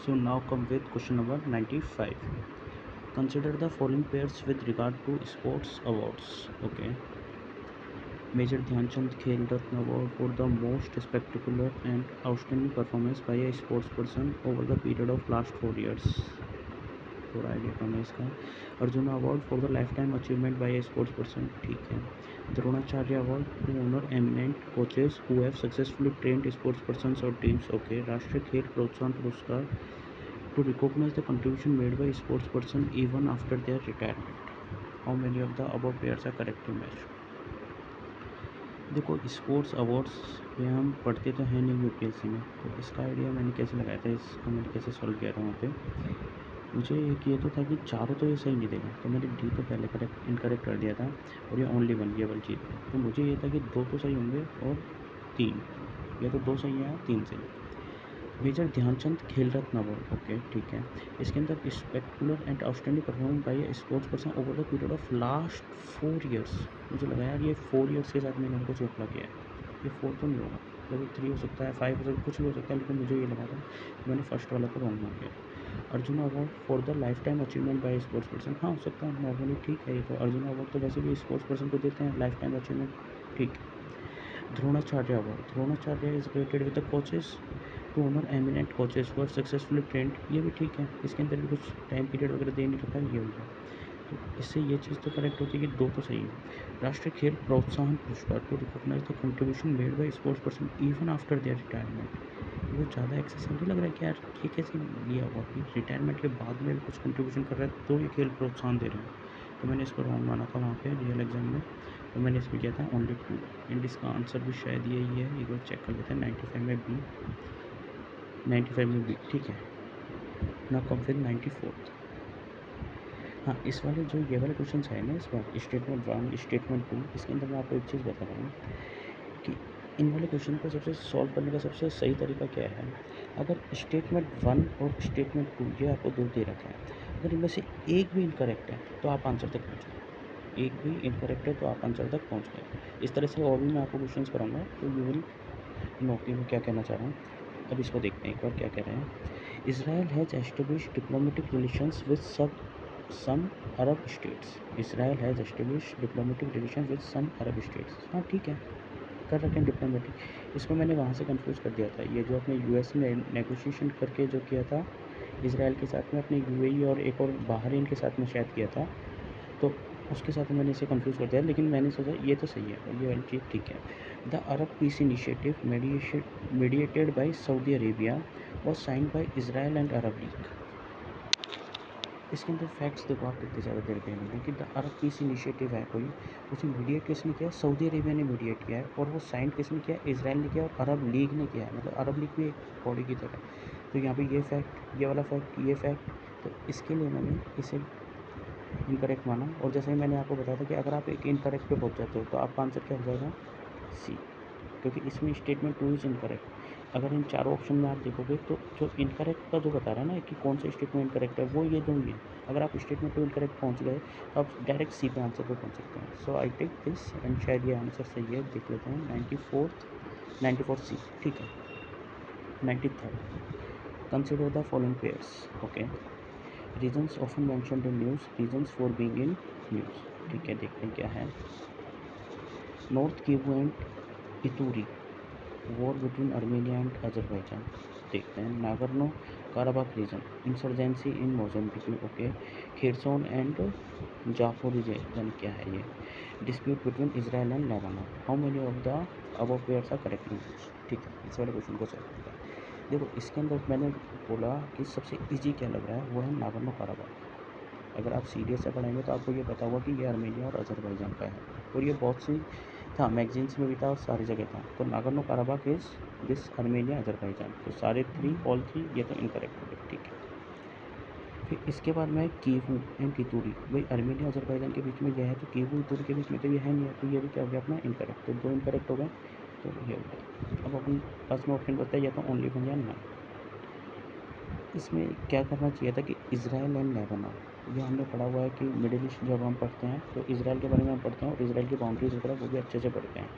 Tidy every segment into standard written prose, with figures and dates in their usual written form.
So now come with question number 95. Consider the following pairs with regard to sports awards. Okay. Major Dhyanchand Khel Ratna Award for the most spectacular and outstanding performance by a sportsperson over the period of last 4 years. थोड़ा idea कम है इसका. Arjuna award for the life time achievement by a sports person. ठीक है. Dronacharya award to honour eminent coaches who have successfully trained sports persons और teams. Okay. Rashtriya Khel Protsahan Puraskar to recognise the contribution made by sports person even after their retirement. How many of the above pairs are correctly matched. देखो, sports awards पे हम पढ़ते तो हैं नहीं UPSC में, तो इसका आइडिया मैंने कैसे लगाया था, इसको मैंने कैसे सॉल्व किया था वहाँ पे. मुझे एक ये तो था कि चारों तो ये सही नहीं देगा, तो मैंने डी तो पहले इनकरेक्ट कर दिया था, और ये ओनली वन ये वाली चीज़. तो मुझे ये था कि दो तो सही होंगे और तीन, या तो दो सही है या तीन सही. मेजर ध्यानचंद खेल रत्न अवार्ड. ओके. ठीक है. इसके अंदर स्पेक्टुलर and outstanding performance by a sports person over the period of last 4 years. मुझे लगा यार ये 4 ईयर्स के साथ मैंने उनको चोपड़ा किया है, ये 4 तो नहीं होगा, मतलब 3 हो सकता है, 5 हो सकता है, कुछ भी हो सकता है, लेकिन मुझे ये लगा था. मैंने फर्स्ट वाला को रॉन्ग मार दिया. Arjun award for the life time achievement by sports person. हाँ, हो सकता है नॉर्मली, ठीक है. ये तो अर्जुन अवार्ड तो वैसे भी स्पोर्ट्स पर्सन को देते हैं, लाइफ टाइम अचीवमेंट, ठीक. Dronacharya award. Dronacharya is created with the coaches to honour eminent coaches for successfully trained. ये भी ठीक है, इसके अंदर भी कुछ टाइम पीरियड वगैरह दे नहीं रखा है, ये हो गया. तो इससे ये चीज़ तो करेक्ट होती है कि दो तो सही है. राष्ट्रीय Khel Protsahan Puraskar to recognise the contribution made by sports person even after their retirement. वो ज़्यादा एक्सेसिव नहीं लग रहा है कि यार ये कैसे लिया हुआ कि रिटायरमेंट के बाद में भी कुछ कंट्रीब्यूशन कर रहा है तो ये खेल प्रोत्साहन दे रहे हैं. तो मैंने इसको रॉन्ग माना था वहाँ पे रियल एग्जाम में, तो मैंने इसमें किया था ओनली 2. एंड इसका आंसर भी शायद यही है, एक बार चेक कर लेते हैं. 95 में बी, 95 में बी. ठीक है. ना कम फिर 94. हाँ, इस वाले जो ये वाले क्वेश्चन है ना, इस बार स्टेटमेंट 1 स्टेटमेंट 2, इसके अंदर मैं आपको एक चीज़ बता रहा हूँ कि इन वाले क्वेश्चन को सबसे सॉल्व करने का सबसे सही तरीका क्या है. अगर स्टेटमेंट 1 और स्टेटमेंट 2 ये आपको दो दे रखा है, अगर इनमें से एक भी इनकरेक्ट है तो आप आंसर तक पहुँच गए. एक भी इनकरेक्ट है तो आप आंसर तक पहुँच गए. इस तरह से और भी मैं आपको क्वेश्चन कराऊंगा, तो यू विल नो कि मैं क्या कहना चाह रहा हूँ. अब इसको देखते हैं एक बार क्या कह रहे हैं. Israel has established diplomatic relations with some Arab states. Israel has established diplomatic relation with some Arab states. हाँ, ठीक है, कर रखे हैं डिप्लोमेटिक. इसको मैंने वहाँ से कंफ्यूज कर दिया था. ये जो अपने यूएस में नेगोशिएशन करके जो किया था इसराइल के साथ में, अपने यूएई और एक और बहरीन के साथ में शायद किया था, तो उसके साथ मैंने इसे कंफ्यूज कर दिया. लेकिन मैंने सोचा ये तो सही है, ये वाली चीज़ ठीक है. The Arab peace initiative mediated by Saudi Arabia और signed by Israel and Arab League. इसके अंदर फैक्ट्स देखो आप कितने ज़्यादा देर पे मिले कि द अरब पीस इनिशिएटिव है कोई, उसे मीडिएट किसने किया, सऊदी अरेबिया ने मीडिएट किया है, और वो साइन किसने किया, इसराइल ने किया और अरब लीग ने किया है. मतलब अरब लीग भी एक बॉडी की तरह. तो यहाँ पे ये फैक्ट, ये वाला फैक्ट, ये फैक्ट, तो इसके लिए मैंने इसे इनकरेक्ट माना. और जैसे मैंने आपको बताया था कि अगर आप एक इनकरेक्ट पे पहुँच जाते हो तो आपका आंसर क्या हो जाएगा, सी, क्योंकि इसमें स्टेटमेंट 2 इज इनकरेक्ट. अगर इन चारों ऑप्शन में आप देखोगे तो जो इनकरेक्ट का जो बता रहा है ना कि कौन सा स्टेटमेंट इनकरेक्ट है, वो ये दो ही है. अगर आप स्टेटमेंट 2 इनकरेक्ट पहुंच गए तो आप डायरेक्ट सी पे आंसर पे पहुंच सकते हैं. सो आई टेक दिस एंड शायद ये आंसर सही है. देख लेते हैं. 94 सी. ठीक है. 93. Consider the following pairs. Okay. Reasons often mentioned in news, reasons for being in news. ठीक है, देखते हैं क्या है. North Kivu and Ituri, war between Armenia and Azerbaijan. देखते हैं. Nagorno Karabakh region, insurgency in Mozambique में. ओके. खेरसोन एंड जापोरिजन, क्या है ये, dispute between Israel and Lebanon. How many of the above pairs are correctly matched. ठीक है, इस वाले क्वेश्चन को सॉल्व करते हैं. देखो, इसके अंदर मैंने बोला कि सबसे ईजी क्या लग रहा है, वो है नागर्नो काराबाख. अगर आप सीरियस से पढ़ेंगे तो आपको ये पता होगा कि ये आर्मेनिया और अजरबैजान का है, और ये बहुत सी था, मैगजीन्स में भी था और सारी जगह था. तो Nagorno Karabakh is this Armenia Azerbaijan. तो सारे ऑल थ्री ये तो इनकरेक्ट हो गए. ठीक है. फिर इसके बाद में कीवू एंड इतूरी. भाई आर्मेनिया अजरबैजान के बीच में यह है, तो कीवू इतूरी के बीच में तो ये है नहीं है, तो ये भी क्या हो गया अपना इनकरेक्ट. तो दो इनकरेक्ट हो गए, तो ये हो गया. अब अपन पास में ऑप्शन बचता है या तो ओनली वन या नन. इसमें क्या करना चाहिए था कि इसराइल एंड लेबानन, ये हमने पढ़ा हुआ है कि मिडिल ईस्ट जब हम पढ़ते हैं तो इसराइल के बारे में हम पढ़ते हैं, और इसराइल की बाउंड्रीज वगैरह वो भी अच्छे से पढ़ते हैं.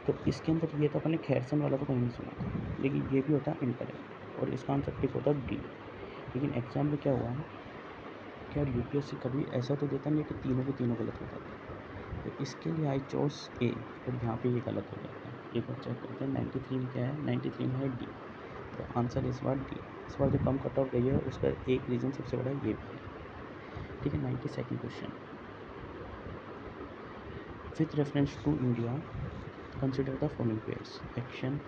तो इसके अंदर ये तो अपने खैरसन वाला तो कहीं नहीं सुना था, लेकिन ये भी होता है इनकरेक्ट. और इसका आंसर टिक होता डी। लेकिन एग्ज़ाम में क्या हुआ है कि यार यूपीएससी कभी ऐसा तो देता नहीं है कि तीनों के तीनों गलत हो जाते हैं। तो इसके लिए आई चॉइस ए, और यहाँ पे ये गलत हो जाता है। एक बार चेक करते हैं 93 में क्या है, 93 में है डी। तो आंसर इस बार डी। इस बार जो कम कट ऑफ गई है उसका एक रीज़न सबसे बड़ा ये भी है। ठीक है, 92nd question, with reference to India consider the following pairs action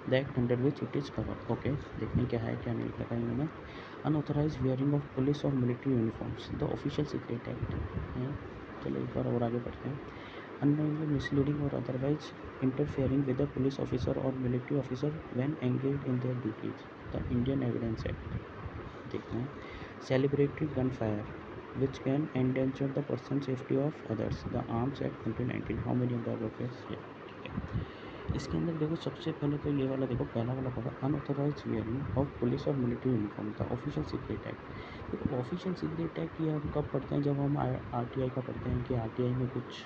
that under which it is covered. Okay, देखते हैं क्या है क्या नहीं लिखा है इन्होंने। अनऑथराइज वियरिंग ऑफ पुलिस और military uniforms, the official secret act है। चलो एक बार और आगे बढ़ते हैं। unknowingly misleading or otherwise interfering with a police officer or military officer when engaged in their duties, the Indian Evidence Act। देखते हैं, celebratory gunfire which can endanger the personal safety of others, the Arms Act 2019। how many of the above is yeah, ठीक है। इसके अंदर देखो सबसे पहले तो ये वाला देखो, पहला वाला पढ़ो, अनऑथराइज वियरिंग ऑफ पुलिस और military uniform, the official secret act. देखो ऑफिशियल सीक्रेट एक्ट ये हम कब पढ़ते हैं, जब हम आरटीआई का पढ़ते हैं कि आरटीआई में कुछ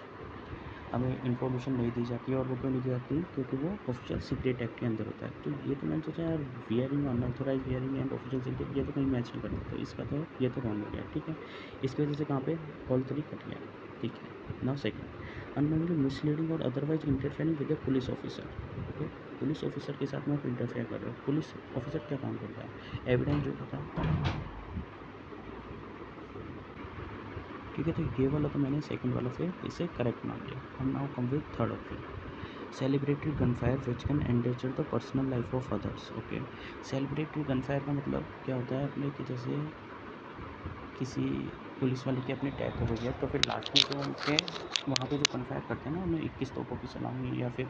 हमें इन्फॉर्मेशन नहीं दी जाती है। और वो क्यों नहीं दी जाती, क्योंकि वो ऑफिशियल सीक्रेट एक्ट के अंदर होता है। तो ये तो मैंने सोचा यार wearing, unauthorise wearing and official secret, ये तो कहीं मैच नहीं करता, तो इसका तो ये तो रॉन्ग हो गया। ठीक है, इसकी वजह से कहाँ पे ऑल 3 कट गया। ठीक है, नाउ सेकंड, अननोइंगली मिसलीडिंग और otherwise interfering with A police officer. Okay, police officer के साथ में आप इंटरफेयर कर रहे हो। पुलिस ऑफिसर क्या काम करता है, एविडेंस जो होता है। ठीक है, तो ये वाला तो मैंने सेकंड वाला से इसे करेक्ट मान लिया। हम now come with third option, celebratory gunfire which can endanger the personal life of others. Okay, celebratory gunfire का मतलब क्या होता है अपने कि जैसे किसी पुलिस वाले की अपनी डेथ हो गई है, तो फिर लास्ट में जो उनके वहाँ पे जो गनफायर करते हैं ना, उन्हें 21 तोपों की सलामी या फिर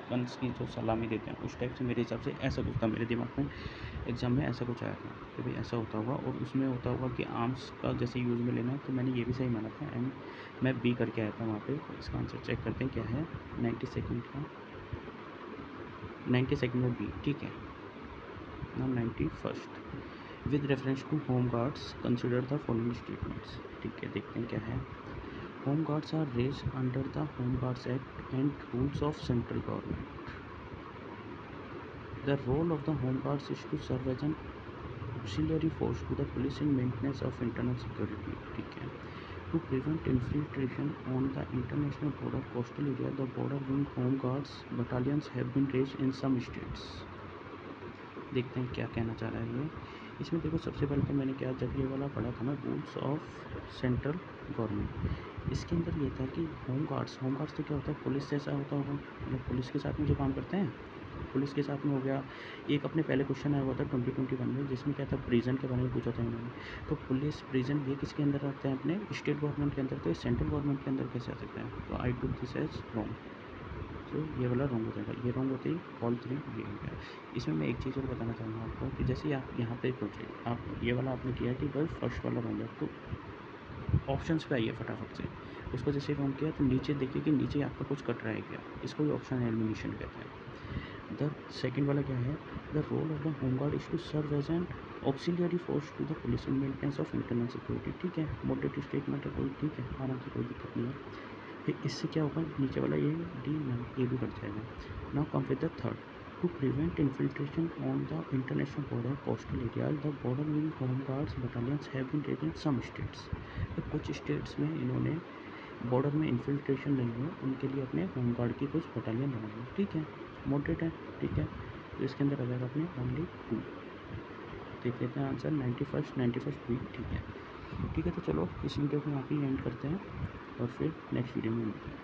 गन्स की जो सलामी देते हैं, उस टाइप से मेरे हिसाब से ऐसा कुछ था मेरे दिमाग में। एग्ज़ाम में ऐसा कुछ आया था कि भाई ऐसा होता होगा, और उसमें होता होगा कि आर्म्स का जैसे यूज़ में लेना है। तो मैंने ये भी सही माना था, एंड मैं बी करके आया था वहाँ पे। तो इसका आंसर चेक करते हैं क्या है, 92nd का, 92nd में बी। ठीक है, now 91st, with reference to home guards consider the following statements. ठीक है, देखते हैं क्या है। Home guards are raise under the home guards act and rules of central government. The role of the home guards is to serve as an auxiliary force to the police in maintenance of internal security। ठीक है, to prevent infiltration on the international border coastal area, the border wing home guards battalions have been raised in some states। देखते हैं क्या कहना चाह रहा है ये। इसमें देखो सबसे पहले तो मैंने क्या, जब ये वाला पढ़ा था ना रूल्स ऑफ सेंट्रल गवर्नमेंट, इसके अंदर ये था कि होम गार्ड्स तो क्या होता है, पुलिस जैसा होता होगा, मतलब पुलिस के साथ में जो काम करते हैं, पुलिस के साथ में हो गया। एक अपने पहले क्वेश्चन आया हुआ था 2021 में, जिसमें क्या था, प्रिजन के बारे में पूछा था इन्होंने। तो पुलिस प्रिजन ये किसके अंदर आते हैं, अपने स्टेट गवर्नमेंट के अंदर, तो ये सेंट्रल गवर्नमेंट के अंदर कैसे आ सकते हैं। तो आई टुक दिस एज रॉन्ग, तो ये वाला रॉन्ग हो जाएगा, ये रॉन्ग होते ही ऑल 3 ये हो गया। इसमें मैं एक चीज़ और बताना चाहूँगा आपको कि जैसे आप यहाँ पे सोचिए, आप ये वाला आपने किया कि भाई फर्स्ट वाला रॉन्ग है, तो ऑप्शंस पे आइए फटाफट से। उसको जैसे रॉन्ग किया तो नीचे देखिए कि नीचे आपका कुछ कट रहा है क्या, इसको ही ऑप्शन एलिमिनेशन कहते हैं। द सेकंड वाला क्या है, the role of the home guard is to serve as an auxiliary force to the police in maintenance of internal security. ठीक है, मॉडरेट स्टेटमेंट है, कोई ठीक है, आराम से, कोई दिक्कत नहीं है। फिर इससे क्या होगा, नीचे वाला ये डी ना, ये भी कट जाएगा। Now come with the third, to prevent infiltration on the international border coastal area, the border wing home guards battalions have been raised in some states. तो कुछ स्टेट्स में इन्होंने बॉर्डर में इन्फिल्ट्रेशन नहीं हो उनके लिए अपने होम गार्ड की कुछ बटालियन बनाई। ठीक है, मॉडरेट है। ठीक है, तो इसके अंदर आ जाएगा अपने ओनली 2। देख लेते हैं आंसर, 91st बी। ठीक है, ठीक है, तो चलो इस वीडियो को यहाँ पे एंड करते हैं और फिर नेक्स्ट वीडियो में मिलते हैं।